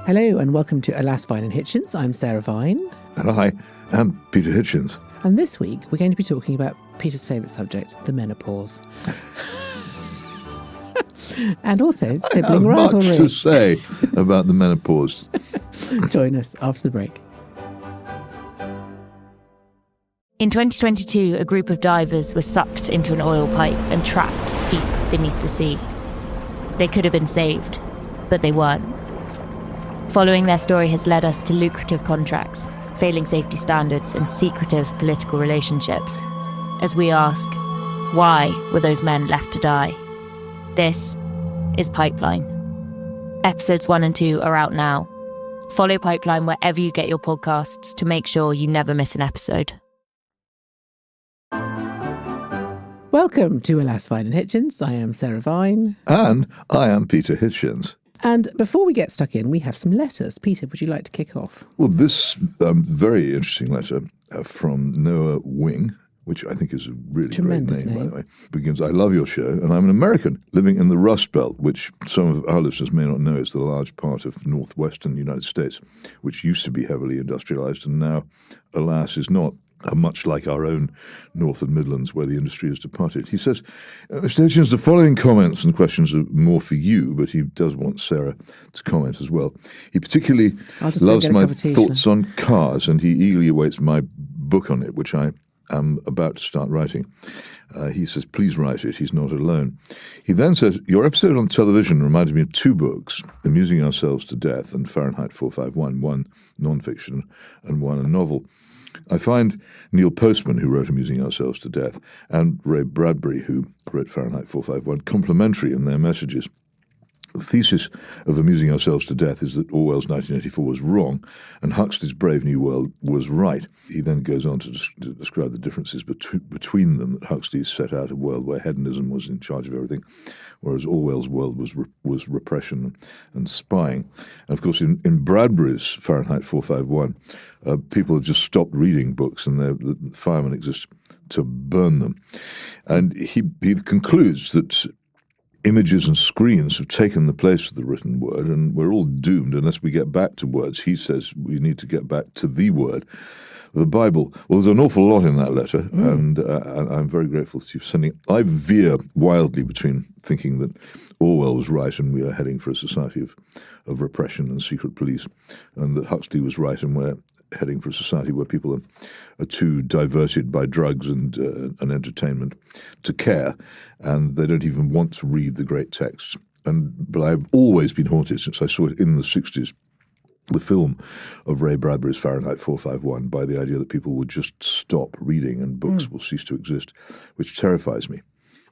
Hello and welcome to Alas, Vine and Hitchens. I'm Sarah Vine. And I am Peter Hitchens. And this week we're going to be talking about Peter's favourite subject, the menopause. And also sibling rivalry. I have much to say about the menopause. Join us after the break. In 2022, a group of divers were sucked into an oil pipe and trapped deep beneath the sea. They could have been saved, but they weren't. Following their story has led us to lucrative contracts, failing safety standards, and secretive political relationships. As we ask, why were those men left to die? This is Pipeline. Episodes 1 and 2 are out now. Follow Pipeline wherever you get your podcasts to make sure you never miss an episode. Welcome to Alas, Vine and Hitchens. I am Sarah Vine. And I am Peter Hitchens. And before we get stuck in, we have some letters. Peter, would you like to kick off? Well, this very interesting letter from Noah Wing, which I think is a really Tremendous great name, by the way, begins, I love your show, and I'm an American living in the Rust Belt, which some of our listeners may not know is the large part of northwestern United States, which used to be heavily industrialized and now, alas, is not. Much like our own North and Midlands, where the industry has departed. He says, Mr. Hitchens, the following comments and questions are more for you, but he does want Sarah to comment as well. He particularly loves my thoughts on cars, and he eagerly awaits my book on it, which I am about to start writing. He says, please write it. He's not alone. He then says, your episode on television reminded me of two books, Amusing Ourselves to Death and Fahrenheit 451, one non-fiction and one a novel. I find Neil Postman, who wrote Amusing Ourselves to Death, and Ray Bradbury, who wrote Fahrenheit 451, complementary in their messages. The thesis of Amusing Ourselves to Death is that Orwell's 1984 was wrong and Huxley's Brave New World was right. He then goes on to describe the differences between them, that Huxley set out a world where hedonism was in charge of everything, whereas Orwell's world was repression and spying. And of course, in Bradbury's Fahrenheit 451, people have just stopped reading books and the firemen exist to burn them. And he concludes that images and screens have taken the place of the written word, and we're all doomed unless we get back to words. He says we need to get back to the word, the Bible. Well, there's an awful lot in that letter, and I'm very grateful to you for sending it. I veer wildly between thinking that Orwell was right and we are heading for a society of repression and secret police, and that Huxley was right and we're heading for a society where people are too diverted by drugs and entertainment to care, and they don't even want to read the great texts. But I've always been haunted since I saw it in the 60s, the film of Ray Bradbury's Fahrenheit 451, by the idea that people would just stop reading and books will cease to exist, which terrifies me.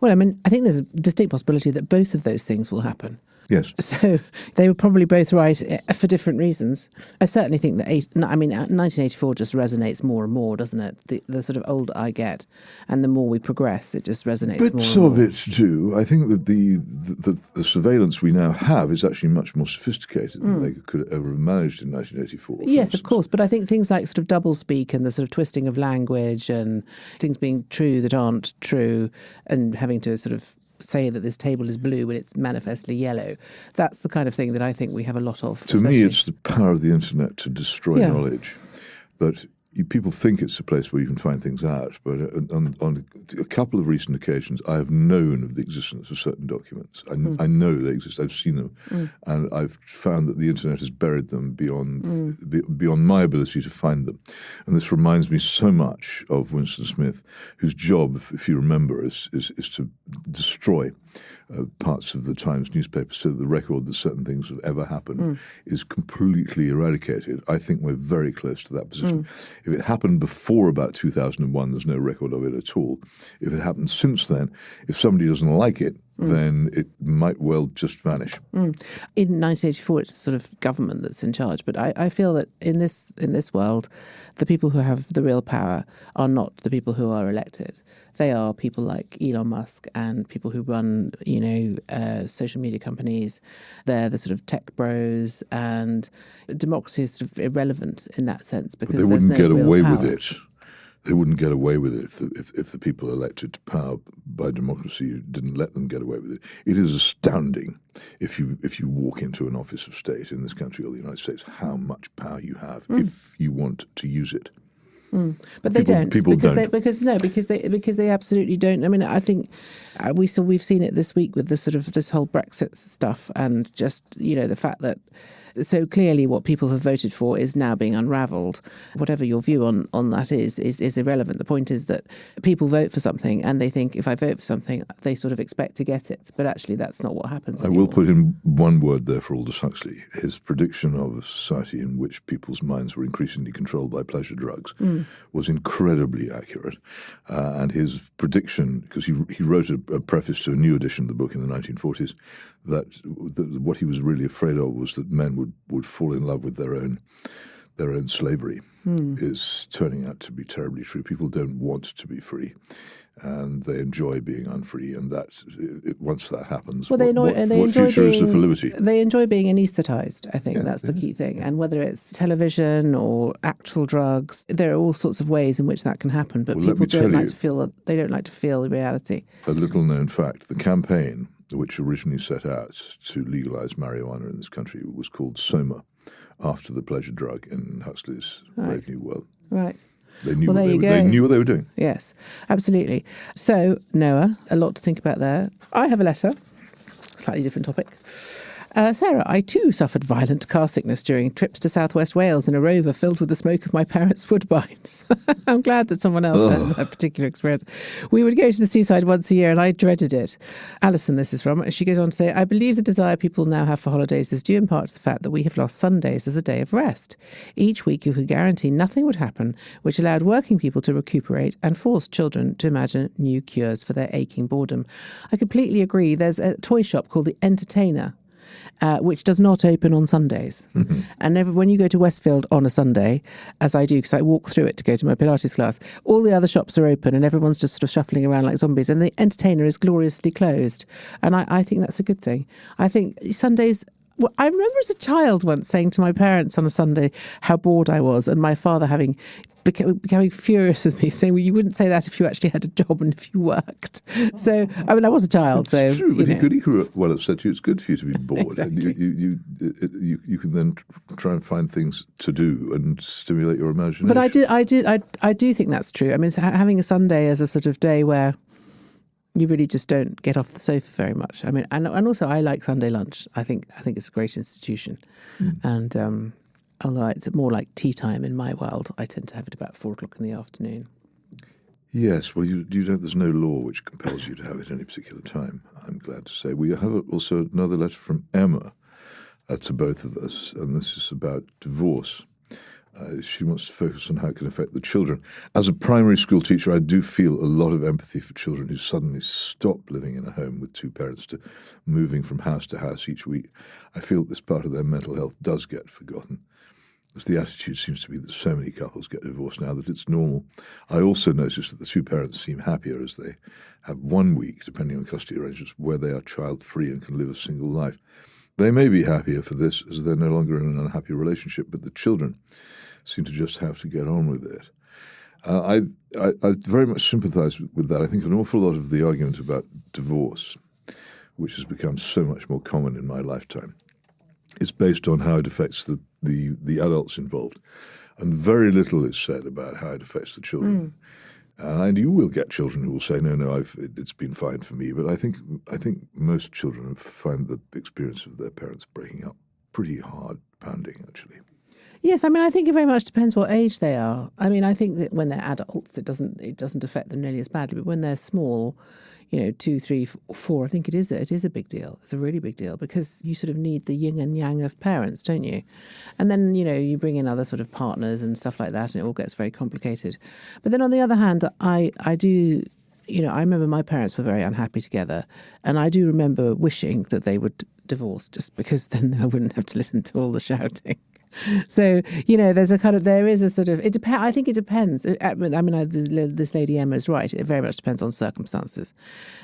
Well, I mean, I think there's a distinct possibility that both of those things will happen. Yes. So they were probably both right for different reasons. I certainly think that 1984 just resonates more and more, doesn't it? The sort of older I get and the more we progress, it just resonates more and more. Bits of it too. I think that the surveillance we now have is actually much more sophisticated than they could ever have managed in 1984. Yes, of course. But I think things like sort of doublespeak and the sort of twisting of language and things being true that aren't true and having to sort of say that this table is blue when it's manifestly yellow. That's the kind of thing that I think we have a lot of. To me, it's the power of the internet to destroy knowledge. That people think it's a place where you can find things out, but on a couple of recent occasions, I have known of the existence of certain documents. I know they exist. I've seen them, and I've found that the internet has buried them beyond my ability to find them. And this reminds me so much of Winston Smith, whose job, if you remember, is to destroy parts of the Times newspaper so that the record that certain things have ever happened is completely eradicated. I think we're very close to that position. If it happened before about 2001, there's no record of it at all. If it happened since then, if somebody doesn't like it, then it might well just vanish. In 1984, it's sort of government that's in charge. But I feel that in this world, the people who have the real power are not the people who are elected. They are people like Elon Musk and people who run, social media companies. They're the sort of tech bros, and democracy is sort of irrelevant in that sense because but they wouldn't get away with it they wouldn't get away with it if the people elected to power by democracy didn't let them get away with it. It is astounding if you walk into an office of state in this country or the United States how much power you have if you want to use it. But they don't. People don't. Because they absolutely don't. I mean, I think we've seen it this week with the sort of this whole Brexit stuff, and just the fact that so clearly what people have voted for is now being unravelled. Whatever your view on that is irrelevant. The point is that people vote for something and they think if I vote for something, they sort of expect to get it. But actually, that's not what happens anymore. I will put in one word there for Aldous Huxley. His prediction of a society in which people's minds were increasingly controlled by pleasure drugs was incredibly accurate. And his prediction, because he wrote a preface to a new edition of the book in the 1940s, that what he was really afraid of was that men would fall in love with their own slavery, is turning out to be terribly true. People don't want to be free, and they enjoy being unfree. And once that happens, what future is there for liberty? They enjoy being anaesthetized. I think that's the key thing. And whether it's television or actual drugs, there are all sorts of ways in which that can happen. But people don't like to feel reality. A little known fact: the campaign, which originally set out to legalize marijuana in this country, was called Soma, after the pleasure drug in Huxley's Brave New World. Right. They knew they knew what they were doing. Yes, absolutely. So, Noah, a lot to think about there. I have a letter, slightly different topic. Sarah, I too suffered violent car sickness during trips to southwest Wales in a Rover filled with the smoke of my parents' woodbines. I'm glad that someone else had that particular experience. We would go to the seaside once a year and I dreaded it. Alison, this is from, she goes on to say, I believe the desire people now have for holidays is due in part to the fact that we have lost Sundays as a day of rest. Each week you could guarantee nothing would happen, which allowed working people to recuperate and forced children to imagine new cures for their aching boredom. I completely agree. There's a toy shop called The Entertainer, which does not open on Sundays. And when you go to Westfield on a Sunday, as I do, because I walk through it to go to my Pilates class, all the other shops are open and everyone's just sort of shuffling around like zombies, and the Entertainer is gloriously closed. And I think that's a good thing. I think Sundays... Well, I remember as a child once saying to my parents on a Sunday how bored I was, and my father becoming furious with me, saying, well, you wouldn't say that if you actually had a job and if you worked. So, I mean, I was a child. It's true, but he could well have said to you, it's good for you to be bored. Exactly. And you can then try and find things to do and stimulate your imagination. But I do think that's true. I mean, having a Sunday as a sort of day where you really just don't get off the sofa very much. I mean, and also I like Sunday lunch. I think it's a great institution. And although it's more like tea time in my world, I tend to have it about 4:00 in the afternoon. Yes, well, there's no law which compels you to have it at any particular time, I'm glad to say. We have also another letter from Emma to both of us, and this is about divorce. She wants to focus on how it can affect the children. As a primary school teacher, I do feel a lot of empathy for children who suddenly stop living in a home with two parents to moving from house to house each week. I feel this part of their mental health does get forgotten, as the attitude seems to be that so many couples get divorced now that it's normal. I also notice that the two parents seem happier as they have 1 week, depending on custody arrangements, where they are child-free and can live a single life. They may be happier for this as they're no longer in an unhappy relationship, but the children seem to just have to get on with it. I very much sympathise with that. I think an awful lot of the argument about divorce, which has become so much more common in my lifetime, is based on how it affects the adults involved. And very little is said about how it affects the children. And you will get children who will say, no, it's been fine for me. But I think most children find the experience of their parents breaking up pretty hard pounding, actually. Yes, I mean, I think it very much depends what age they are. I mean, I think that when they're adults, it doesn't affect them nearly as badly. But when they're small, 2, 3, 4, I think it is a big deal. It's a really big deal because you sort of need the yin and yang of parents, don't you? And then, you bring in other sort of partners and stuff like that, and it all gets very complicated. But then on the other hand, I do, I remember my parents were very unhappy together, and I do remember wishing that they would divorce just because then I wouldn't have to listen to all the shouting. So, there is a sort of, I think it depends. I mean, this lady Emma is right. It very much depends on circumstances.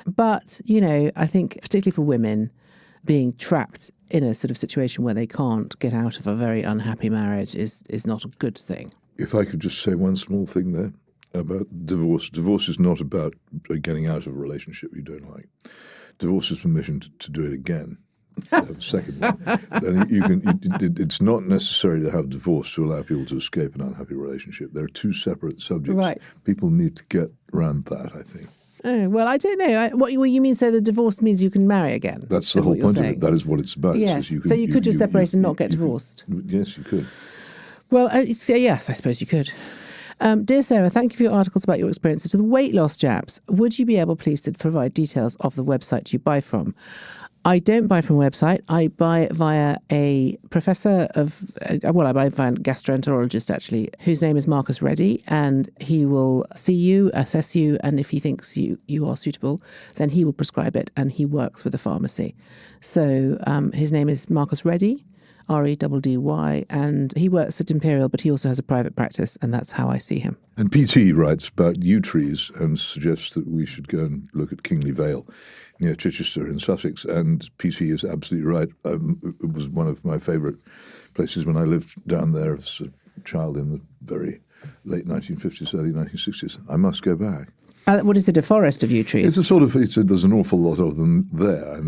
But, I think particularly for women, being trapped in a sort of situation where they can't get out of a very unhappy marriage is not a good thing. If I could just say one small thing there. About divorce. Divorce is not about getting out of a relationship you don't like. Divorce is permission to do it again. The second one. Then it's not necessary to have divorce to allow people to escape an unhappy relationship. They're two separate subjects. Right. People need to get around that, I think. Oh, well, I don't know. What you mean? So the divorce means you can marry again? That's the whole point of it. That is what it's about. Yes. So you could just separate and not get divorced? Yes, you could. Well, yes, I suppose you could. Dear Sarah, thank you for your articles about your experiences with weight loss jabs. Would you be able, please, to provide details of the website you buy from? I don't buy from a website. I buy via a professor of, I buy via a gastroenterologist, actually, whose name is Marcus Reddy, and he will see you, assess you, and if he thinks you are suitable, then he will prescribe it, and he works with a pharmacy. So his name is Marcus Reddy, Reddy, and he works at Imperial, but he also has a private practice, and that's how I see him. And PT writes about yew trees and suggests that we should go and look at Kingley Vale near Chichester in Sussex. And PT is absolutely right. It was one of my favourite places when I lived down there as a child in the very late 1950s, early 1960s. I must go back. What is it, a forest of yew trees? It's there's an awful lot of them there. And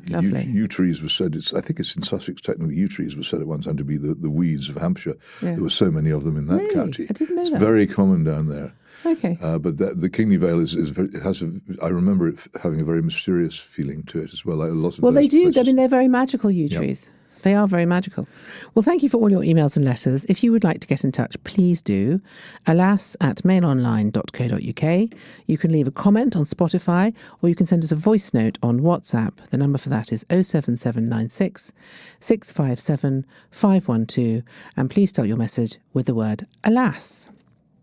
Lovely. Yew trees were said, I think it's in Sussex technically, yew trees were said at one time to be the weeds of Hampshire. Yeah. There were so many of them in that county. I didn't know that. It's that. very common down there. Okay. But the Kingley Vale I remember it having a very mysterious feeling to it as well. Like a lot of well, they do. places. I mean, they're very magical yew trees. They are very magical. Well, thank you for all your emails and letters. If you would like to get in touch, please do. alas@mailonline.co.uk. You can leave a comment on Spotify, or you can send us a voice note on WhatsApp. The number for that is 07796 657 512. And please start your message with the word alas.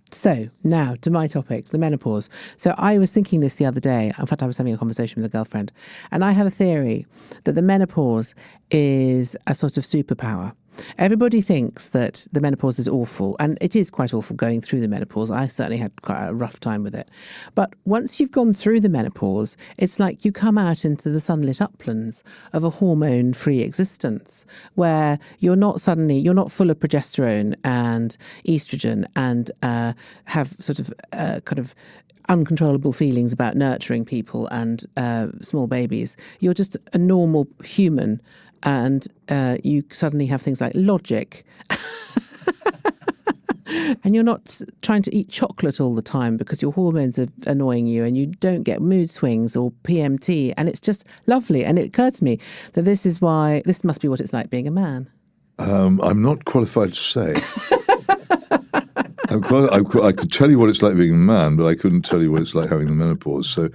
So now to my topic, the menopause. So I was thinking this the other day. In fact, I was having a conversation with a girlfriend, and I have a theory that the menopause is a sort of superpower. Everybody thinks that the menopause is awful, and it is quite awful going through the menopause. I certainly had quite a rough time with it. But once you've gone through the menopause, it's like you come out into the sunlit uplands of a hormone-free existence where you're not full of progesterone and estrogen and have sort of kind of uncontrollable feelings about nurturing people and small babies. You're just a normal human. And you suddenly have things like logic. And you're not trying to eat chocolate all the time because your hormones are annoying you, and you don't get mood swings or PMT. And it's just lovely. And it occurred to me that this must be what it's like being a man. I'm not qualified to say. I could tell you what it's like being a man, but I couldn't tell you what it's like having the menopause. So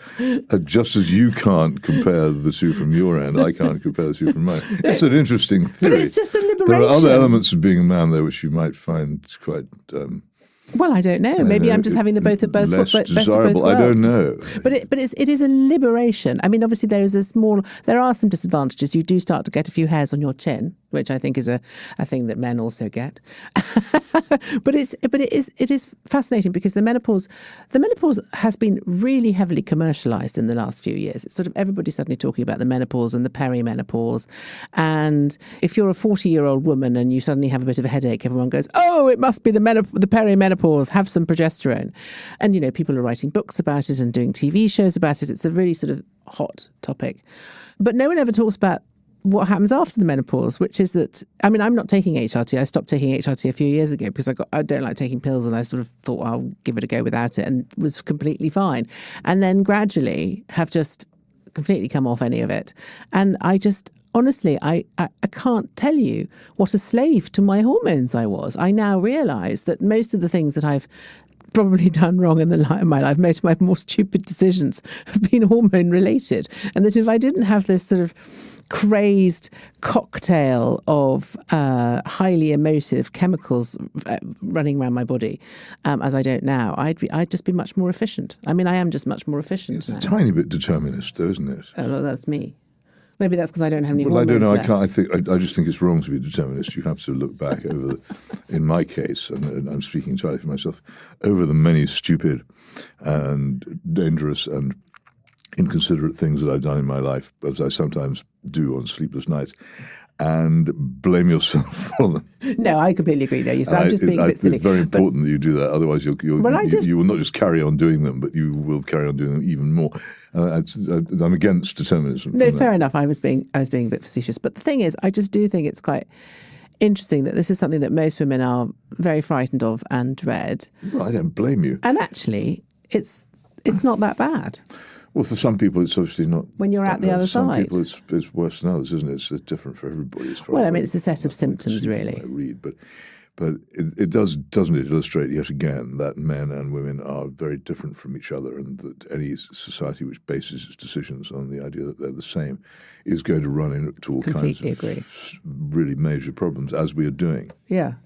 just as you can't compare the two from your end, I can't compare the two from mine. It's an interesting theory. But it's just a liberation. There are other elements of being a man, though, which you might find quite... well, I don't know. Maybe I'm just having the best of both worlds. I don't know. But it is a liberation. I mean, obviously there are some disadvantages. You do start to get a few hairs on your chin, which I think is a thing that men also get. but it is fascinating because the menopause has been really heavily commercialized in the last few years. It's sort of everybody's suddenly talking about the menopause and the perimenopause. And if you're a 40-year-old woman and you suddenly have a bit of a headache, everyone goes, "Oh, it must be the perimenopause. Have some progesterone." And people are writing books about it and doing TV shows about it. It's a really sort of hot topic. But no one ever talks about what happens after the menopause, which is that, I mean, I'm not taking HRT. I stopped taking HRT a few years ago because I don't like taking pills, and I sort of thought, well, I'll give it a go without it, and was completely fine. And then gradually have just completely come off any of it. And I just, honestly, I can't tell you what a slave to my hormones I was. I now realise that most of the things that I've probably done wrong in my life, most of my more stupid decisions have been hormone related, and that if I didn't have this sort of crazed cocktail of highly emotive chemicals running around my body, as I don't now, I'd just be much more efficient. I mean, I am just much more efficient. It's a tiny bit determinist, though, isn't it? Oh, well, that's me. Maybe that's because I don't have any hormones. Well, I don't know. Left. I just think it's wrong to be a determinist. You have to look back over, in my case, and I'm speaking entirely for myself, over the many stupid and dangerous and inconsiderate things that I've done in my life, as I sometimes do on sleepless nights. and blame yourself for them. No, I completely agree. No, I'm just being a bit silly. It's very important that you do that. Otherwise, you will not just carry on doing them, but you will carry on doing them even more. I'm against determinism. No, fair enough. I was being a bit facetious. But the thing is, I just do think it's quite interesting that this is something that most women are very frightened of and dread. Well, I don't blame you. And actually, it's not that bad. Well, for some people, it's obviously not. When you're at the other some side. People, it's worse than others, isn't it? It's different for everybody. As far Well, as I mean, it's a set of symptoms, really. I read, but it doesn't it illustrate yet again that men and women are very different from each other, and that any society which bases its decisions on the idea that they're the same is going to run into all kinds of really major problems, as we are doing. Yeah.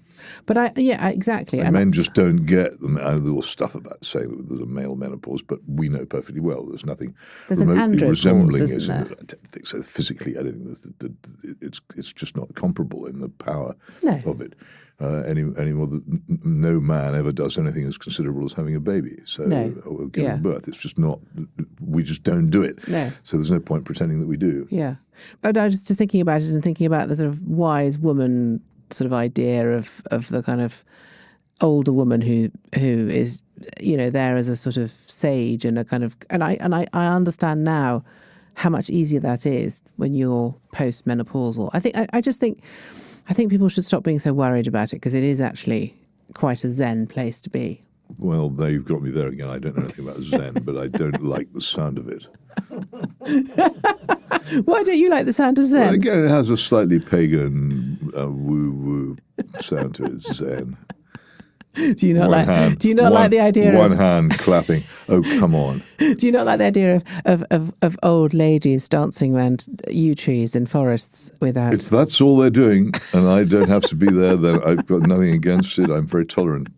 But exactly. And men just don't get the little stuff about saying that there's a male menopause, but we know perfectly well there's nothing remotely resembling it. I don't think so. Physically, I don't think it's just not comparable in the power of it. Any more than no man ever does anything as considerable as having a baby. Or giving birth. It's just not. We just don't do it. No. So there's no point pretending that we do. Yeah. And I was just thinking about it and thinking about the sort of wise woman sort of idea of the kind of older woman who is, there as a sort of sage and a kind of, and I understand now how much easier that is when you're post-menopausal. I think people should stop being so worried about it, because it is actually quite a zen place to be. Well, there you've got me there again. I don't know anything about zen, but I don't like the sound of it. Why don't you like the sound of zen? Well, again, it has a slightly pagan woo-woo sound to it, zen. Do you not like the idea of... One of... hand clapping. Oh, come on. Do you not like the idea of old ladies dancing around yew trees in forests without... If that's all they're doing, and I don't have to be there, then I've got nothing against it. I'm very tolerant.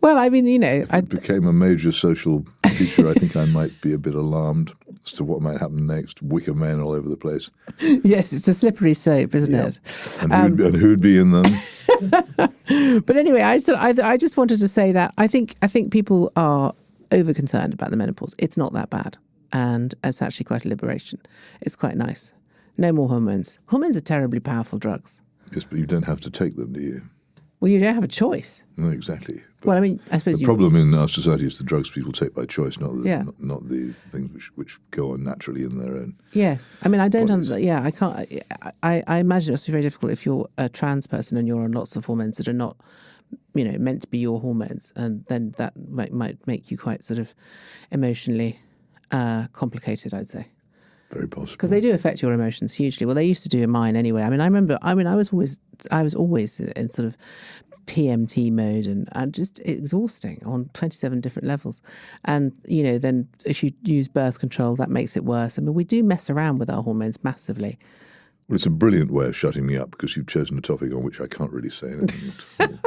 Well, I mean, if it became a major social feature, I think I might be a bit alarmed as to what might happen next. Wicker men all over the place. Yes, it's a slippery slope, isn't it? And who'd be in them? But anyway, I just wanted to say that I think people are over concerned about the menopause. It's not that bad, and it's actually quite a liberation. It's quite nice. No more hormones. Hormones are terribly powerful drugs. Yes, but you don't have to take them, do you? Well, you don't have a choice. No, exactly. But well, I mean, I suppose the problem in our society is the drugs people take by choice, not the things which go on naturally in their own. Yes, I mean, I don't. I can't. I imagine it's very difficult if you're a trans person and you're on lots of hormones that are not, meant to be your hormones, and then that might make you quite sort of emotionally complicated, I'd say. Very possible. Because they do affect your emotions hugely. Well, they used to do in mine anyway. I mean, I was always in sort of PMT mode and just exhausting on 27 different levels. And, then if you use birth control, that makes it worse. I mean, we do mess around with our hormones massively. Well, it's a brilliant way of shutting me up, because you've chosen a topic on which I can't really say anything.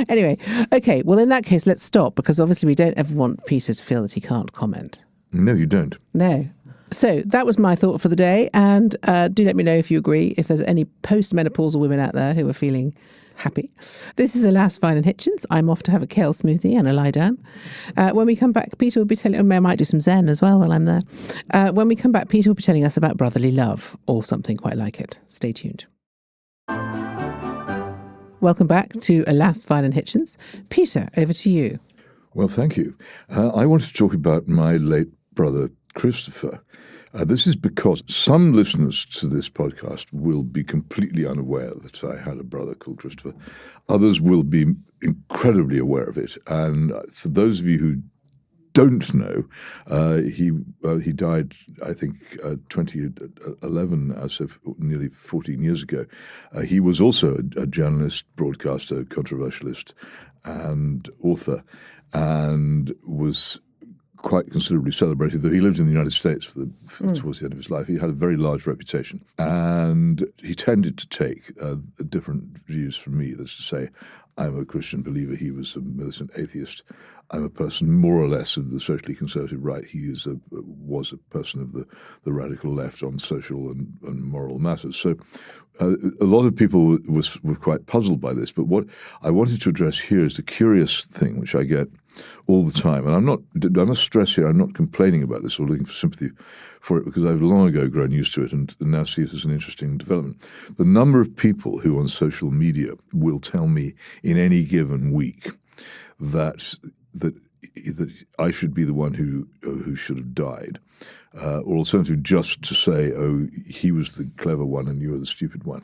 Anyway, okay. Well, in that case, let's stop, because obviously we don't ever want Peter to feel that he can't comment. No, you don't. No. So that was my thought for the day, and do let me know if you agree, if there's any post-menopausal women out there who are feeling happy. This is Alas, Fine and Hitchens. I'm off to have a kale smoothie and a lie down. When we come back, Peter will be telling... I might do some Zen as well while I'm there. When we come back, Peter will be telling us about brotherly love, or something quite like it. Stay tuned. Welcome back to Alas, Fine and Hitchens. Peter, over to you. Well, thank you. I want to talk about my late brother, Christopher. This is because some listeners to this podcast will be completely unaware that I had a brother called Christopher. Others will be incredibly aware of it. And for those of you who don't know, he died, I think, 2011, as of nearly 14 years ago. He was also a journalist, broadcaster, controversialist, and author, and was quite considerably celebrated, though he lived in the United States towards the end of his life. He had a very large reputation, and he tended to take different views from me. That's to say, I'm a Christian believer. He was a militant atheist. I'm a person more or less of the socially conservative right. He was a person of the radical left on social and moral matters. So a lot of people were quite puzzled by this. But what I wanted to address here is the curious thing, which I get all the time. And I must stress here, I'm not complaining about this or looking for sympathy for it, because I've long ago grown used to it and now see it as an interesting development. The number of people who on social media will tell me in any given week that I should be the one who should have died, or alternatively just to say, oh, he was the clever one and you were the stupid one.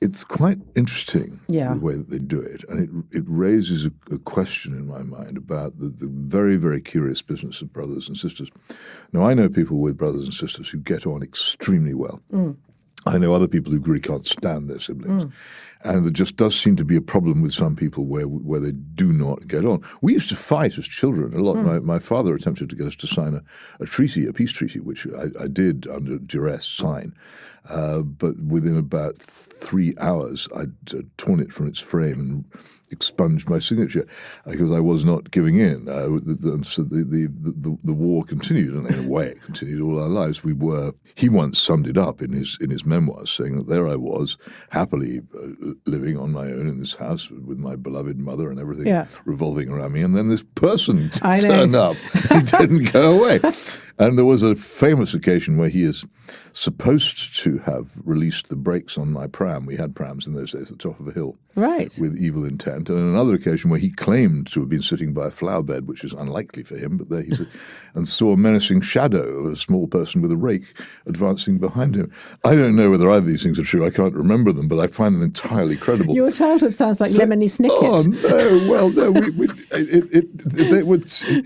It's quite interesting the way that they do it, and it raises a question in my mind about the very, very curious business of brothers and sisters. Now, I know people with brothers and sisters who get on extremely well. I know other people who really can't stand their siblings. And there just does seem to be a problem with some people where they do not get on. We used to fight as children a lot. My father attempted to get us to sign a treaty, a peace treaty, which I did under duress sign. But within about 3 hours, I'd torn it from its frame and expunged my signature because I was not giving in. So the war continued, and in a way it continued all our lives. He once summed it up in his memoirs, saying that there I was, happily living on my own in this house with my beloved mother and everything revolving around me, and then this person turned up. He didn't go away. And there was a famous occasion where he is supposed to have released the brakes on my pram. We had prams in those days at the top of a hill. Right. With evil intent. And another occasion where he claimed to have been sitting by a flower bed, which is unlikely for him, but there he said, and saw a menacing shadow of a small person with a rake advancing behind him. I don't know whether either of these things are true. I can't remember them, but I find them entirely credible. Your childhood sounds like Lemony Snicket. Oh, no. Well, no.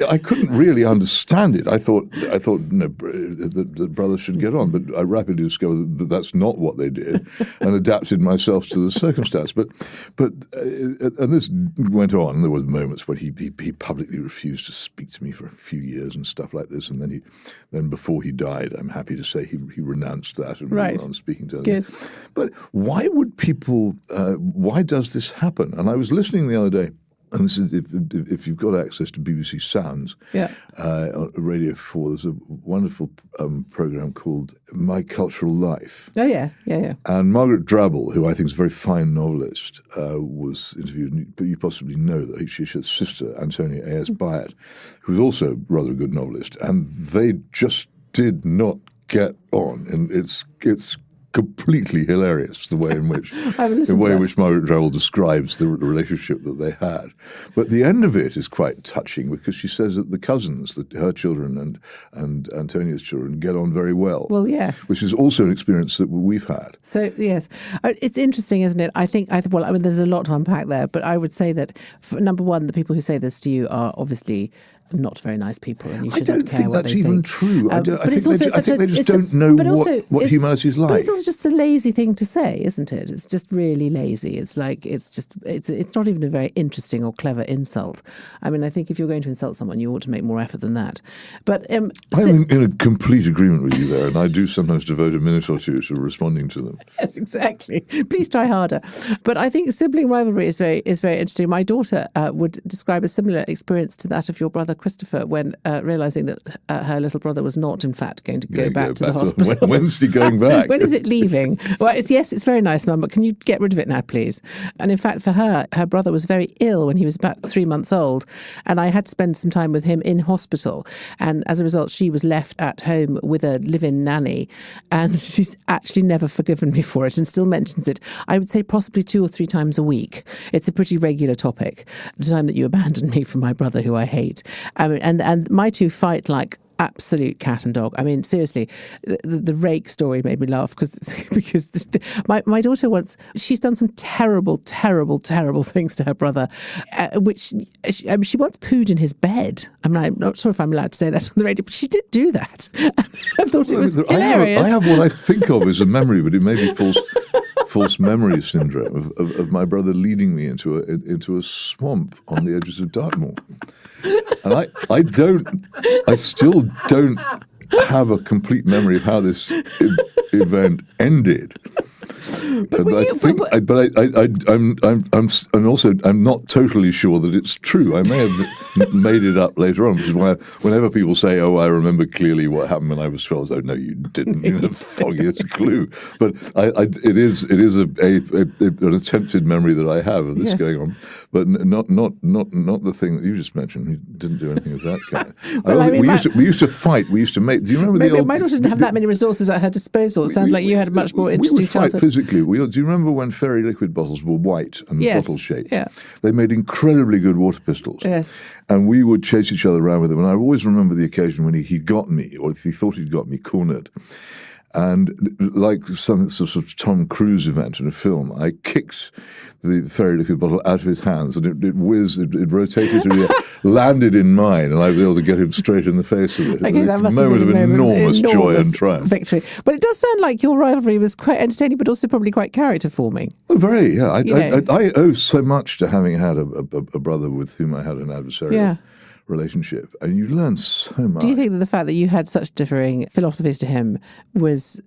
I couldn't really understand it. I thought the brothers should get on, but I rapidly discovered that that's not what they did, and adapted myself to the circumstance. But and this went on. And there were moments when he publicly refused to speak to me for a few years and stuff like this. And then before he died, I'm happy to say he renounced that and went on speaking to Good. But why would people? Why does this happen? And I was listening the other day. And this is if you've got access to BBC Sounds, on Radio 4, there's a wonderful program called My Cultural Life. Oh, yeah. And Margaret Drabble, who I think is a very fine novelist, was interviewed. But you possibly know that she's her sister, Antonia A.S. Byatt, who's also rather a good novelist. And they just did not get on. And it's completely hilarious the way in which Margaret Drabble describes the relationship that they had. But the end of it is quite touching because she says that the cousins, that her children and Antonia's children get on very well. Well, yes. Which is also an experience that we've had. So, yes. It's interesting, isn't it? I think there's a lot to unpack there, but I would say that, number one, the people who say this to you are obviously not very nice people, and you shouldn't care what they think. I don't think that's even true. I think they just don't know what humanity is like. But it's also just a lazy thing to say, isn't it? It's just really lazy. It's like it's not even a very interesting or clever insult. I mean, I think if you're going to insult someone, you ought to make more effort than that. But I'm in a complete agreement with you there, and I do sometimes devote a minute or two to responding to them. Yes, exactly. Please try harder. But I think sibling rivalry is very interesting. My daughter would describe a similar experience to that of your brother Christopher when realising that her little brother was not, in fact, going to go back to the hospital. When's he going back? When is it leaving? Well, it's very nice, Mum, but can you get rid of it now, please? And in fact, for her brother was very ill when he was about 3 months old, and I had to spend some time with him in hospital. And as a result, she was left at home with a live-in nanny, and she's actually never forgiven me for it and still mentions it. I would say possibly 2 or 3 times a week. It's a pretty regular topic, the time that you abandoned me for my brother, who I hate. And my two fight like absolute cat and dog. I mean, seriously, the rake story made me laugh because my daughter she's done some terrible things to her brother, which she once pooed in his bed. I mean, I'm not sure if I'm allowed to say that on the radio, but she did do that. I thought it was hilarious. I have what I think of as a memory, but it may be false memory syndrome of my brother leading me into a swamp on the edges of Dartmoor. And I still don't have a complete memory of how this event ended. I'm not totally sure that it's true. I may have made it up later on, which is why whenever people say, "Oh, I remember clearly what happened when I was 12," I go, "No, you didn't. You know, foggiest clue." But it is an attempted memory that I have of this going on, but not the thing that you just mentioned. We didn't do anything of that kind. We used to fight. We used to make. Do you remember the old? My daughter didn't have that many resources at her disposal. It sounds like you had a much more interesting we would childhood. Fight physically. Do you remember when fairy liquid bottles were white and bottle shaped? Yeah. They made incredibly good water pistols. Yes. And we would chase each other around with them. And I always remember the occasion when he got me, or if he thought he'd got me, cornered. And like some sort of Tom Cruise event in a film, I kicked the fairy liquid bottle out of his hands, and it whizzed, it rotated through the air, landed in mine, and I was able to get him straight in the face with it. Okay, that must have been a moment of enormous joy and triumph. Victory. But it does sound like your rivalry was quite entertaining, but also probably quite character forming. Oh, very, yeah. I owe so much to having had a brother with whom I had an adversarial relationship, and you learn so much. Do you think that the fact that you had such differing philosophies to him was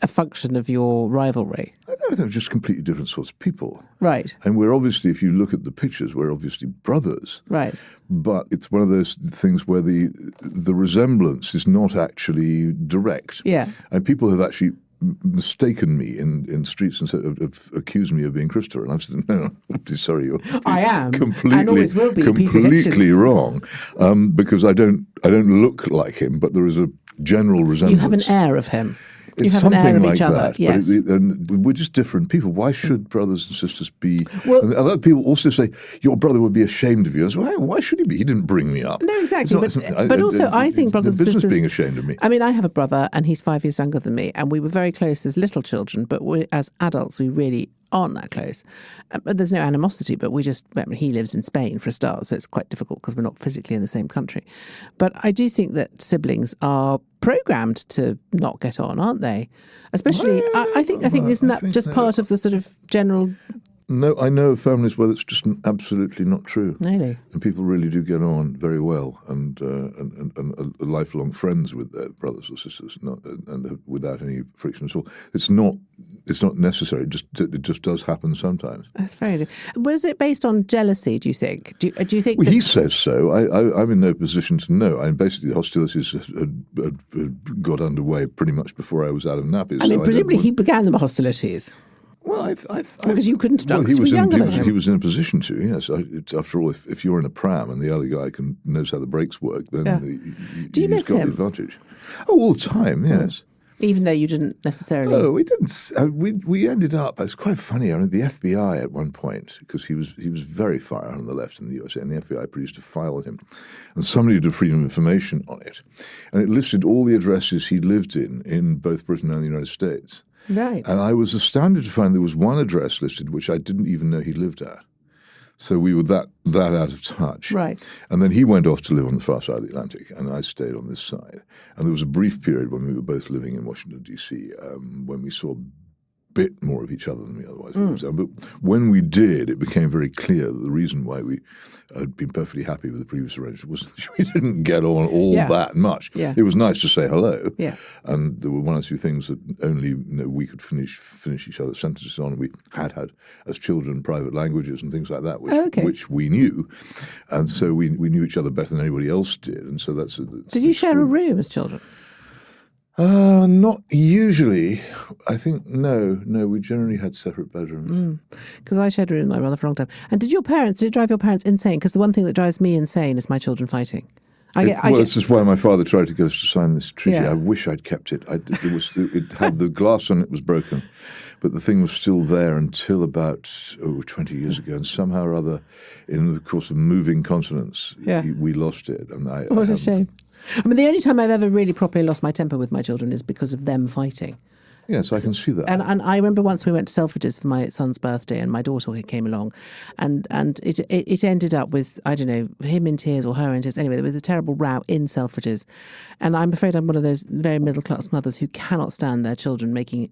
a function of your rivalry? I know they're just completely different sorts of people. Right. And we're obviously, if you look at the pictures, we're obviously brothers. Right. But it's one of those things where the resemblance is not actually direct. Yeah. And people have actually mistaken me in streets and have accused me of being Christopher, and I've said, no, sorry, you're I am completely, and always will be completely wrong, because I don't look like him, but there is a general resemblance. You have an air of him. It's you have an air of like each other. that, yes. and we're just different people. Why should brothers and sisters be? Well, and other people also say your brother would be ashamed of you. I say, why should he be? He didn't bring me up. No, exactly. But also, I think brothers and sisters being ashamed of me. I mean, I have a brother, and he's 5 years younger than me, and we were very close as little children. But as adults, we really aren't that close. But there's no animosity. But he lives in Spain for a start, so it's quite difficult because we're not physically in the same country. But I do think that siblings are programmed to not get on, aren't they? Especially, I think isn't that just part of the sort of general? No, I know of families where that's just absolutely not true. Really? And people really do get on very well and are lifelong friends with their brothers or sisters, and without any friction at all. It's not necessary. It just does happen sometimes. That's very. Was it based on jealousy? Do you think? Do you think? Well, he says so. I'm in no position to know. I mean, basically, the hostilities had got underway pretty much before I was out of nappies. I mean, presumably he began the hostilities. Well, because you couldn't. Well, he was in a position to. Yes, after all, if you're in a pram and the other guy knows how the brakes work, then he's got the advantage. Oh, all the time, yes. Even though you didn't necessarily. Oh, we didn't. We ended up. It's quite funny. I mean, the FBI at one point, because he was very far on the left in the USA, and the FBI produced a file on him, and somebody did Freedom of Information on it, and it listed all the addresses he'd lived in both Britain and the United States. Right. And I was astounded to find there was one address listed which I didn't even know he lived at. So we were that out of touch. Right. And then he went off to live on the far side of the Atlantic, and I stayed on this side. And there was a brief period when we were both living in Washington, D.C., when we saw bit more of each other than we otherwise would have done. But when we did, it became very clear that the reason why we had been perfectly happy with the previous arrangement was that we didn't get on all that much. Yeah. It was nice to say hello. Yeah. And there were one or two things that only we could finish each other's sentences on. We had as children private languages and things like that, which we knew. And so we knew each other better than anybody else did. And so that's Did you share a room as children? Not usually. I think no. We generally had separate bedrooms. Because I shared a room with my brother for a long time. And did it drive your parents insane? Because the one thing that drives me insane is my children fighting. This is why my father tried to get us to sign this treaty. Yeah. I wish I'd kept it. It had the glass on it was broken, but the thing was still there until about 20 years ago. And somehow or other, in the course of moving continents, we lost it. And what a shame. I mean, the only time I've ever really properly lost my temper with my children is because of them fighting. Yes, I can see that. And I remember once we went to Selfridges for my son's birthday, and my daughter came along, and it ended up with, I don't know, him in tears or her in tears. Anyway, there was a terrible row in Selfridges, and I'm afraid I'm one of those very middle class mothers who cannot stand their children making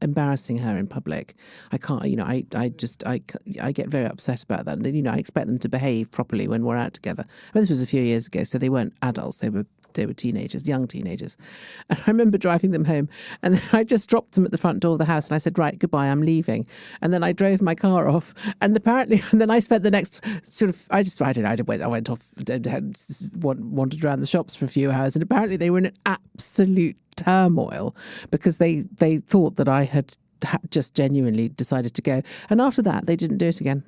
embarrassing her in public. I can't, I get very upset about that. And I expect them to behave properly when we're out together. I mean, this was a few years ago, so they weren't adults; they were were teenagers, young teenagers. And I remember driving them home, and then I just dropped them at the front door of the house, and I said, right, goodbye, I'm leaving. And then I drove my car off, and apparently, and then I spent the next I went off, wandered around the shops for a few hours, and apparently they were in an absolute turmoil because they thought that I had just genuinely decided to go. And after that, they didn't do it again.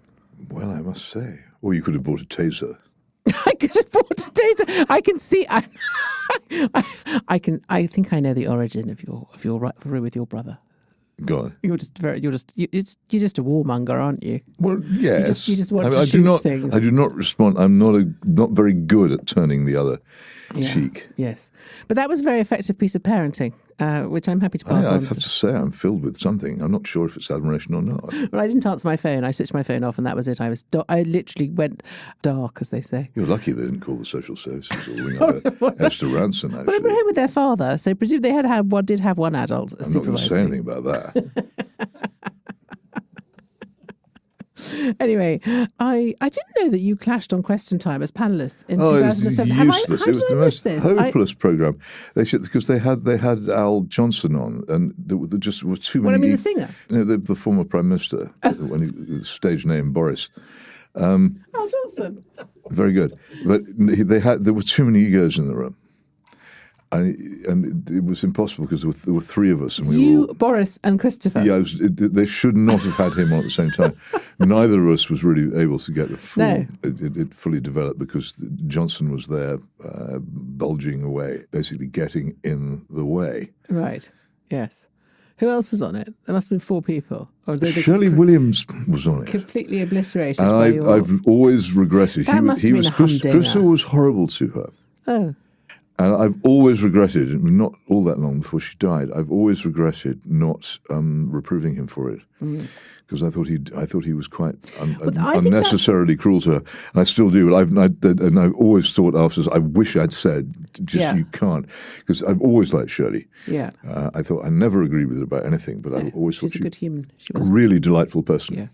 Well, I must say. Or you could have bought a taser. I could have bought a taser. I can see. I think I know the origin of your rivalry with your brother. Go on. You're just a warmonger, aren't you? Well, yes. You just want to shoot things. I do not respond. I'm not very good at turning the other cheek. Yes, but that was a very effective piece of parenting, which I'm happy to pass on. I have to say, I'm filled with something. I'm not sure if it's admiration or not. Well, I didn't answer my phone. I switched my phone off, and that was it. I literally went dark, as they say. You're lucky they didn't call the social services or ring up Esther Ranson. Actually, but they were home with their father, so presumably they did have one adult. I'm not going to say anything about that. Anyway, I didn't know that you clashed on Question Time as panellists in it was 2007. useless. It was the most hopeless program. Because they had Al Johnson on, and there just were too many. What, I mean, the singer? No, the former Prime Minister, when stage name Boris. Al Johnson. Very good, but there were too many egos in the room. And it was impossible because there were three of us. And Boris and Christopher. Yeah, they should not have had him on at the same time. Neither of us was really able to get it fully developed because Johnson was there bulging away, basically getting in the way. Right, yes. Who else was on it? There must have been four people. Or Shirley Williams was on it. Completely obliterated and by you all. I've always regretted. That must have been a humdinger. Christopher was horrible to her. Oh. And I've always regretted, not all that long before she died, I've always regretted not reproving him for it. Because I thought he was quite unnecessarily cruel to her. And I still do. But I've always thought afterwards, I wish I'd said, you can't. Because I've always liked Shirley. Yeah. I thought I never agreed with her about anything, but I always thought she's a good human. She a was really delightful person. Yeah.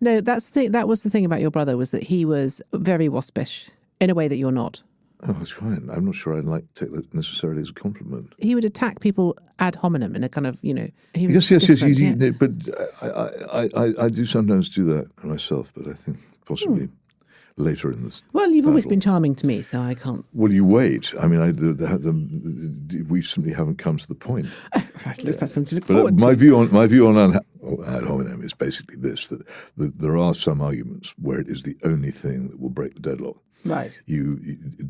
No, that was the thing about your brother, was that he was very waspish in a way that you're not. Oh, it's fine. I'm not sure I'd like to take that necessarily as a compliment. He would attack people ad hominem in a kind of, he was Yes. different, But I do sometimes do that myself, but I think possibly later in this. Well, you've always been charming to me, so I can't. Well, you wait. I mean, we simply haven't come to the point. Right, let's have something to look forward to. My view on ad hominem is basically this: that there are some arguments where it is the only thing that will break the deadlock. Right.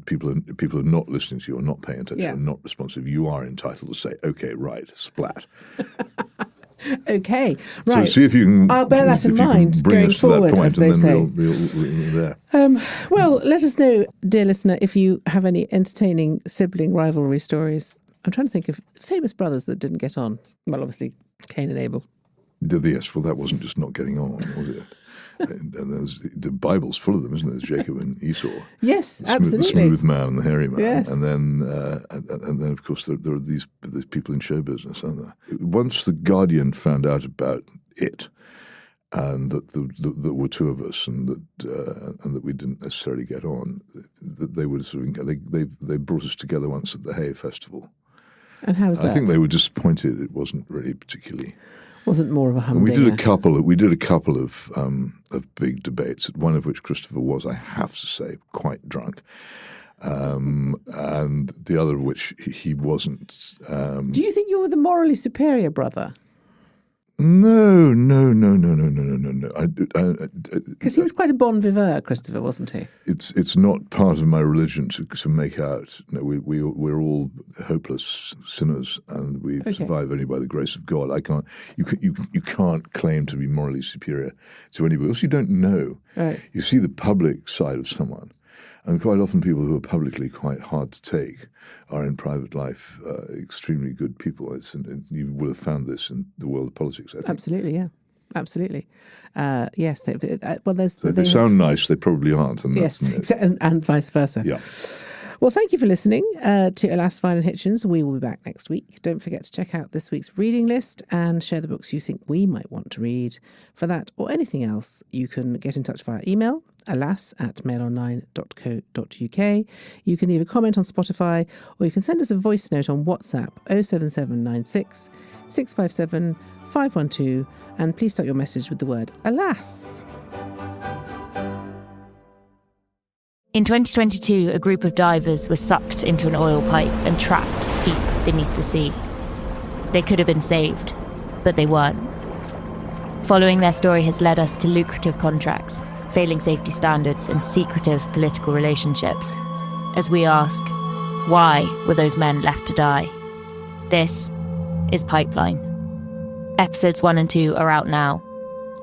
People are not listening to you or not paying attention or Yeah. not responsive. You are entitled to say, okay, right, splat. Okay, right. So see if you can. I'll bear that in mind going forward, as they say. We'll there. Well, let us know, dear listener, if you have any entertaining sibling rivalry stories. I'm trying to think of famous brothers that didn't get on. Well, obviously, Cain and Abel. Yes, well, that wasn't just not getting on, was it? And the Bible's full of them, isn't it? There's Jacob and Esau. Yes, absolutely. The smooth man and the hairy man. Yes. And then, of course, there are these people in show business, aren't there? Once the Guardian found out about it, and that there were two of us, and that we didn't necessarily get on, that they would they brought us together once at the Hay Festival. And how was that? I think they were disappointed. It wasn't really particularly. Wasn't more of a humdinger. We did a couple of big debates, one of which Christopher was, I have to say, quite drunk, and the other of which he wasn't. Do you think you were the morally superior brother? No. Because he was quite a bon vivant, Christopher, wasn't he? It's not part of my religion to make out. No, we're all hopeless sinners, and we survive only by the grace of God. You can't claim to be morally superior to anybody else. You don't know. Right. You see the public side of someone. And quite often people who are publicly quite hard to take are in private life extremely good people. And you will have found this in the world of politics, I think. Absolutely, yeah. Absolutely. Yes. They sound nice, they probably aren't. And yes, and vice versa. Yeah. Well, thank you for listening to Alas, Fine and Hitchens. We will be back next week. Don't forget to check out this week's reading list and share the books you think we might want to read. For that or anything else, you can get in touch via email, alas@mailonline.co.uk. You can leave a comment on Spotify, or you can send us a voice note on WhatsApp 07796 657 512, and please start your message with the word alas. In 2022, a group of divers were sucked into an oil pipe and trapped deep beneath the sea. They could have been saved, but they weren't. Following their story has led us to lucrative contracts, failing safety standards, and secretive political relationships. As we ask, why were those men left to die? This is Pipeline. Episodes 1 and 2 are out now.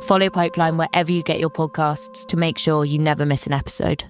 Follow Pipeline wherever you get your podcasts to make sure you never miss an episode.